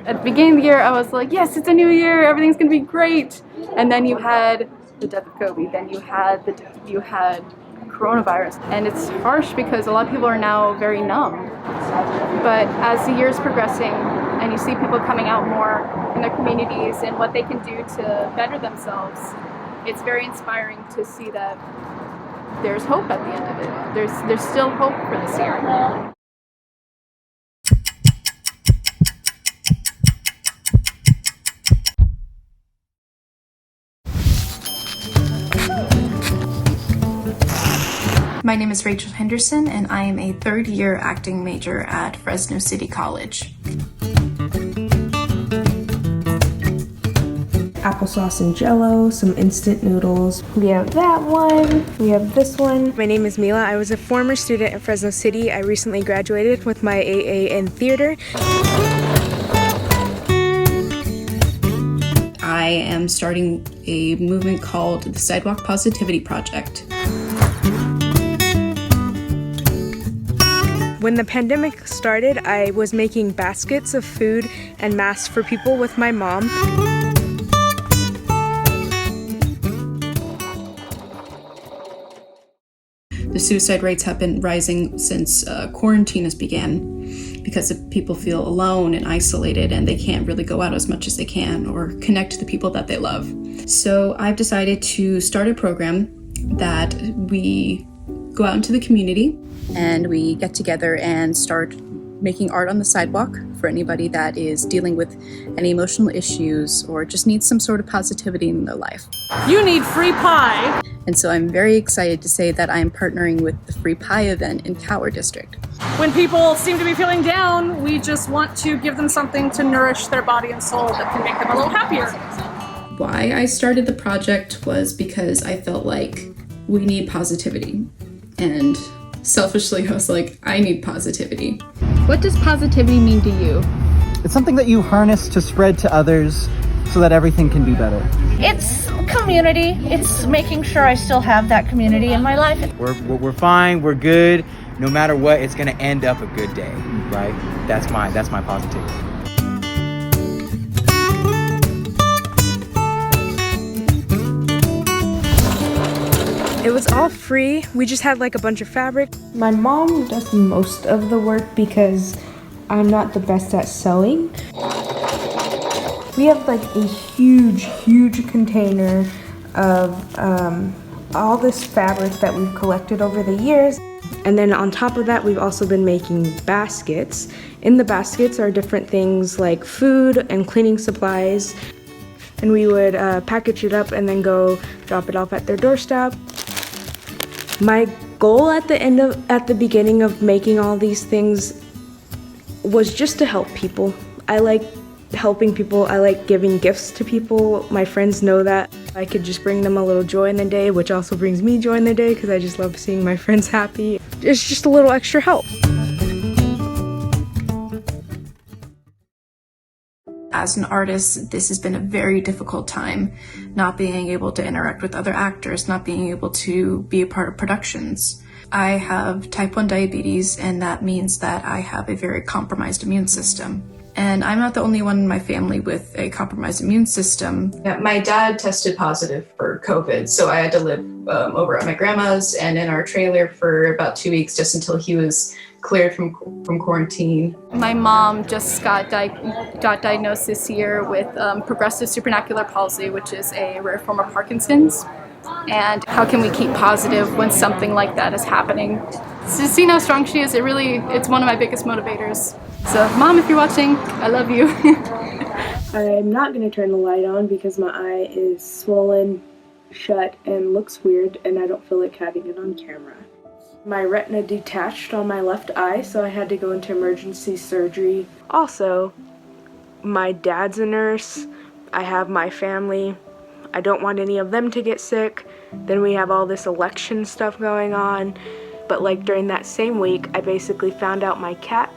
At the beginning of the year, I was like, yes, it's a new year, everything's gonna be great. And then you had the death of Kobe, then you had coronavirus. And it's harsh because a lot of people are now very numb. But as the year is progressing and you see people coming out more in their communities and what they can do to better themselves, it's very inspiring to see that there's hope at the end of it. There's still hope for this year. My name is Rachel Henderson, and I am a third-year acting major at Fresno City College. Applesauce and Jell-O, some instant noodles. We have that one. We have this one. My name is Mila. I was a former student at Fresno City. I recently graduated with my AA in theater. I am starting a movement called the Sidewalk Positivity Project. When the pandemic started, I was making baskets of food and masks for people with my mom. The suicide rates have been rising since quarantine has began because people feel alone and isolated and they can't really go out as much as they can or connect to the people that they love. So I've decided to start a program that we go out into the community and we get together and start making art on the sidewalk for anybody that is dealing with any emotional issues or just needs some sort of positivity in their life. You need free pie! And so I'm very excited to say that I am partnering with the Free Pie event in Tower District. When people seem to be feeling down, we just want to give them something to nourish their body and soul that can make them a little happier. Why I started the project was because I felt like we need positivity. And selfishly, I was like, I need positivity. What does positivity mean to you? It's something that you harness to spread to others so that everything can be better. It's community. It's making sure I still have that community in my life. We're fine, we're good. No matter what, it's gonna end up a good day, right? That's my positivity. It was all free. We just had like a bunch of fabric. My mom does most of the work because I'm not the best at sewing. We have like a huge container of all this fabric that we've collected over the years. And then on top of that, we've also been making baskets. In the baskets are different things like food and cleaning supplies. And we would package it up and then go drop it off at their doorstep. My goal at the beginning of making all these things was just to help people. I like helping people. I like giving gifts to people. My friends know that. I could just bring them a little joy in the day, which also brings me joy in the day because I just love seeing my friends happy. It's just a little extra help. As an artist, this has been a very difficult time, not being able to interact with other actors, not being able to be a part of productions. I have type 1 diabetes, and that means that I have a very compromised immune system. And I'm not the only one in my family with a compromised immune system. Yeah, my dad tested positive for COVID, so I had to live over at my grandma's and in our trailer for about 2 weeks just until he was cleared from quarantine. My mom just got diagnosed this year with progressive supranuclear palsy, which is a rare form of Parkinson's. And how can we keep positive when something like that is happening? To see how strong she is, it's one of my biggest motivators. So, Mom, if you're watching, I love you. I'm not going to turn the light on because my eye is swollen shut and looks weird, and I don't feel like having it on camera. My retina detached on my left eye, so I had to go into emergency surgery. Also, my dad's a nurse. I have my family. I don't want any of them to get sick. Then we have all this election stuff going on. But like during that same week, I basically found out my cat,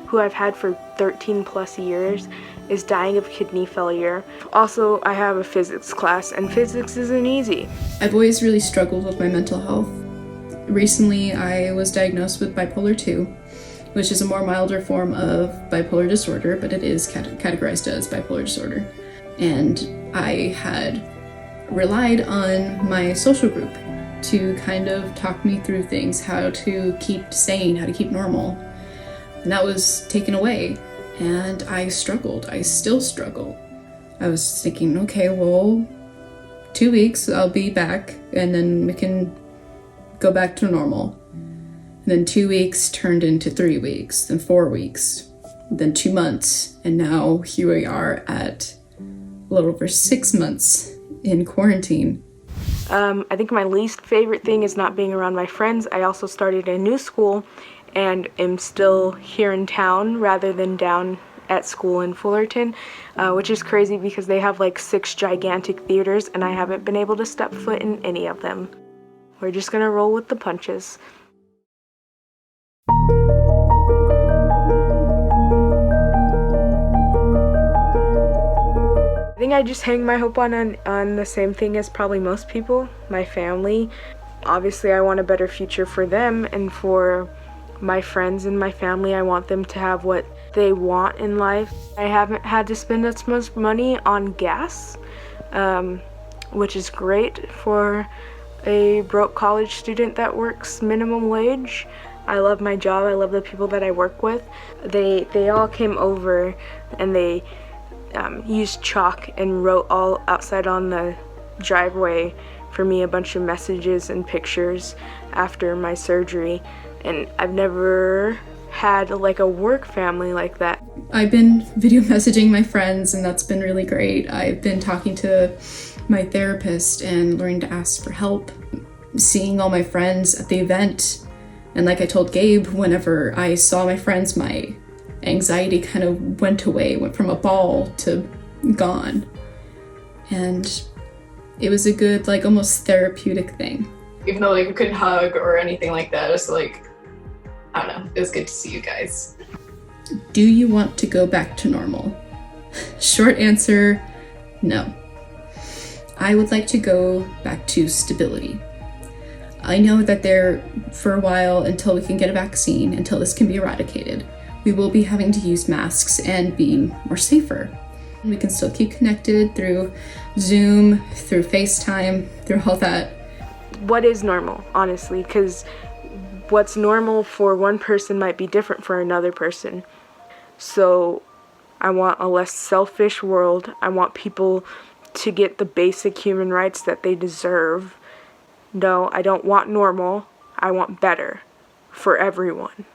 who I've had for 13 plus years, is dying of kidney failure. Also, I have a physics class, and physics isn't easy. I've always really struggled with my mental health. Recently, I was diagnosed with bipolar 2, which is a more milder form of bipolar disorder, but it is categorized as bipolar disorder. And I had relied on my social group to kind of talk me through things, how to keep sane, how to keep normal. And that was taken away, and I struggled. I still struggle. I was thinking, okay, well, 2 weeks, I'll be back, and then we can go back to normal. And then 2 weeks turned into 3 weeks, then 4 weeks, then 2 months, and now here we are at a little over 6 months in quarantine. I think my least favorite thing is not being around my friends. I also started a new school and am still here in town rather than down at school in Fullerton, which is crazy because they have like 6 gigantic theaters and I haven't been able to step foot in any of them. We're just gonna roll with the punches. I think I just hang my hope on the same thing as probably most people, my family. Obviously, I want a better future for them and for my friends and my family. I want them to have what they want in life. I haven't had to spend as much money on gas, which is great for a broke college student that works minimum wage. I love my job. I love the people that I work with. They all came over and they used chalk and wrote all outside on the driveway for me a bunch of messages and pictures after my surgery. And I've never had like a work family like that. I've been video messaging my friends, and that's been really great. I've been talking to my therapist and learning to ask for help, seeing all my friends at the event. And like I told Gabe, whenever I saw my friends, my anxiety kind of went away, went from a ball to gone. And it was a good, like, almost therapeutic thing. Even though like we couldn't hug or anything like that, it was like, I don't know, it was good to see you guys. Do you want to go back to normal? Short answer, no. I would like to go back to stability. I know that for a while, until we can get a vaccine, until this can be eradicated, we will be having to use masks and be more safer. We can still keep connected through Zoom, through FaceTime, through all that. What is normal, honestly? Because what's normal for one person might be different for another person. So I want a less selfish world. I want people to get the basic human rights that they deserve. No, I don't want normal. I want better for everyone.